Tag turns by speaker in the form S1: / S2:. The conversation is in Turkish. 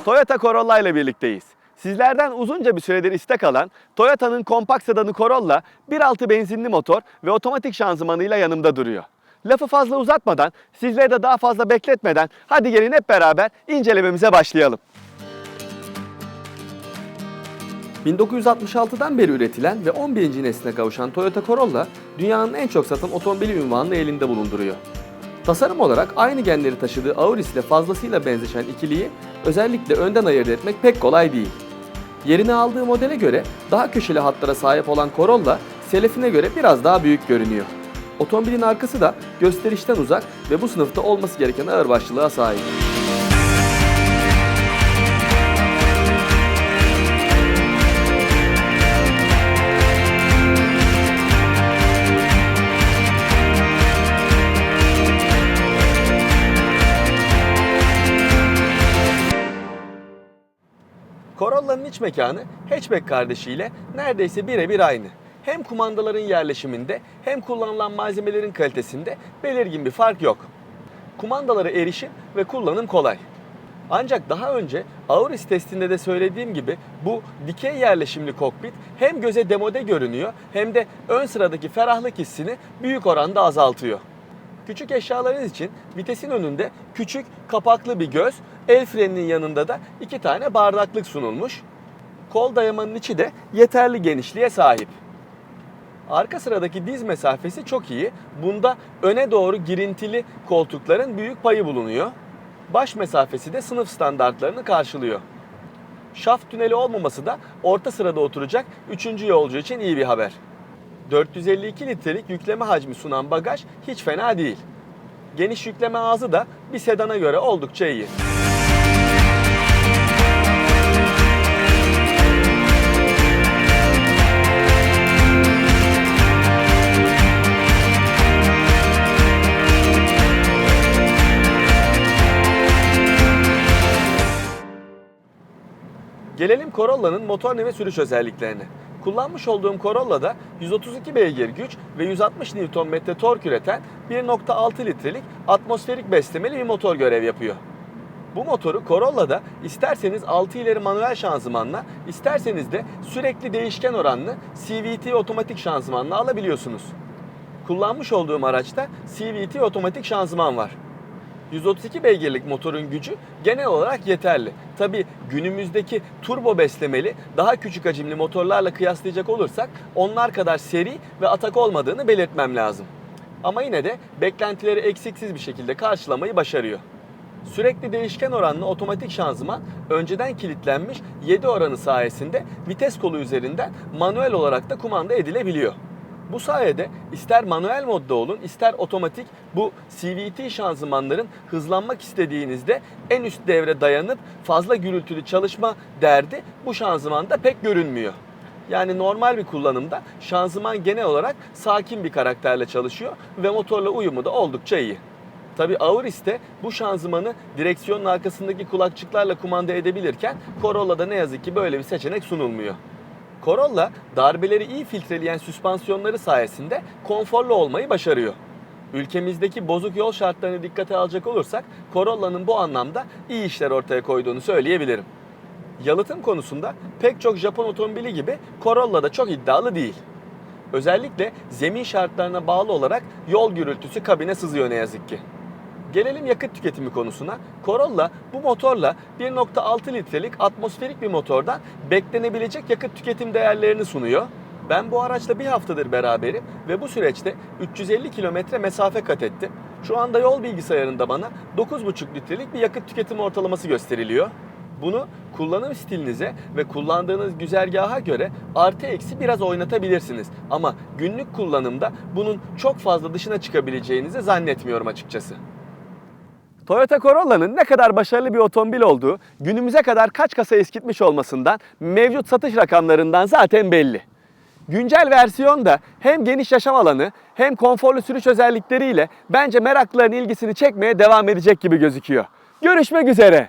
S1: Toyota Corolla ile birlikteyiz. Sizlerden uzunca bir süredir istek alan Toyota'nın kompakt sedanı Corolla 1.6 benzinli motor ve otomatik şanzımanıyla yanımda duruyor. Lafı fazla uzatmadan, sizleri de daha fazla bekletmeden hadi gelin hep beraber incelememize başlayalım. 1966'dan beri üretilen ve 11. nesline kavuşan Toyota Corolla, dünyanın en çok satan otomobili unvanını elinde bulunduruyor. Tasarım olarak aynı genleri taşıdığı Auris ile fazlasıyla benzeşen ikiliyi özellikle önden ayırt etmek pek kolay değil. Yerini aldığı modele göre daha köşeli hatlara sahip olan Corolla, selefine göre biraz daha büyük görünüyor. Otomobilin arkası da gösterişten uzak ve bu sınıfta olması gereken ağırbaşlılığa sahip. Corolla'nın iç mekanı hatchback kardeşiyle neredeyse birebir aynı. Hem kumandaların yerleşiminde hem kullanılan malzemelerin kalitesinde belirgin bir fark yok. Kumandalara erişim ve kullanım kolay. Ancak daha önce Auris testinde de söylediğim gibi bu dikey yerleşimli kokpit hem göze demode görünüyor hem de ön sıradaki ferahlık hissini büyük oranda azaltıyor. Küçük eşyalarınız için vitesin önünde küçük kapaklı bir göz, el freninin yanında da 2 tane bardaklık sunulmuş. Kol dayamanın içi de yeterli genişliğe sahip. Arka sıradaki diz mesafesi çok iyi. Bunda öne doğru girintili koltukların büyük payı bulunuyor. Baş mesafesi de sınıf standartlarını karşılıyor. Şaft tüneli olmaması da orta sırada oturacak 3. yolcu için iyi bir haber. 452 litrelik yükleme hacmi sunan bagaj hiç fena değil. Geniş yükleme ağzı da bir sedana göre oldukça iyi. Gelelim Corolla'nın motor ve sürüş özelliklerine. Kullanmış olduğum Corolla'da 132 beygir güç ve 160 Nm tork üreten 1.6 litrelik atmosferik beslemeli bir motor görev yapıyor. Bu motoru Corolla'da isterseniz 6 ileri manuel şanzımanla, isterseniz de sürekli değişken oranlı CVT otomatik şanzımanla alabiliyorsunuz. Kullanmış olduğum araçta CVT otomatik şanzıman var. 132 beygirlik motorun gücü genel olarak yeterli. Tabi günümüzdeki turbo beslemeli daha küçük hacimli motorlarla kıyaslayacak olursak onlar kadar seri ve atak olmadığını belirtmem lazım. Ama yine de beklentileri eksiksiz bir şekilde karşılamayı başarıyor. Sürekli değişken oranlı otomatik şanzıman önceden kilitlenmiş 7 oranı sayesinde vites kolu üzerinden manuel olarak da kumanda edilebiliyor. Bu sayede ister manuel modda olun ister otomatik bu CVT şanzımanların hızlanmak istediğinizde en üst devre dayanıp fazla gürültülü çalışma derdi bu şanzımanda pek görünmüyor. Yani normal bir kullanımda şanzıman genel olarak sakin bir karakterle çalışıyor ve motorla uyumu da oldukça iyi. Tabi Auris'te bu şanzımanı direksiyonun arkasındaki kulakçıklarla kumanda edebilirken Corolla'da ne yazık ki böyle bir seçenek sunulmuyor. Corolla darbeleri iyi filtreleyen süspansiyonları sayesinde konforlu olmayı başarıyor. Ülkemizdeki bozuk yol şartlarını dikkate alacak olursak Corolla'nın bu anlamda iyi işler ortaya koyduğunu söyleyebilirim. Yalıtım konusunda pek çok Japon otomobili gibi Corolla da çok iddialı değil. Özellikle zemin şartlarına bağlı olarak yol gürültüsü kabine sızıyor ne yazık ki. Gelelim yakıt tüketimi konusuna. Corolla bu motorla 1.6 litrelik atmosferik bir motordan beklenebilecek yakıt tüketim değerlerini sunuyor. Ben bu araçla bir haftadır beraberim ve bu süreçte 350 kilometre mesafe kat ettim. Şu anda yol bilgisayarında bana 9,5 litrelik bir yakıt tüketimi ortalaması gösteriliyor. Bunu kullanım stilinize ve kullandığınız güzergaha göre artı eksi biraz oynatabilirsiniz. Ama günlük kullanımda bunun çok fazla dışına çıkabileceğinizi zannetmiyorum açıkçası. Toyota Corolla'nın ne kadar başarılı bir otomobil olduğu günümüze kadar kaç kasa eskitmiş olmasından, mevcut satış rakamlarından zaten belli. Güncel versiyon da hem geniş yaşam alanı hem konforlu sürüş özellikleriyle bence meraklıların ilgisini çekmeye devam edecek gibi gözüküyor. Görüşmek üzere.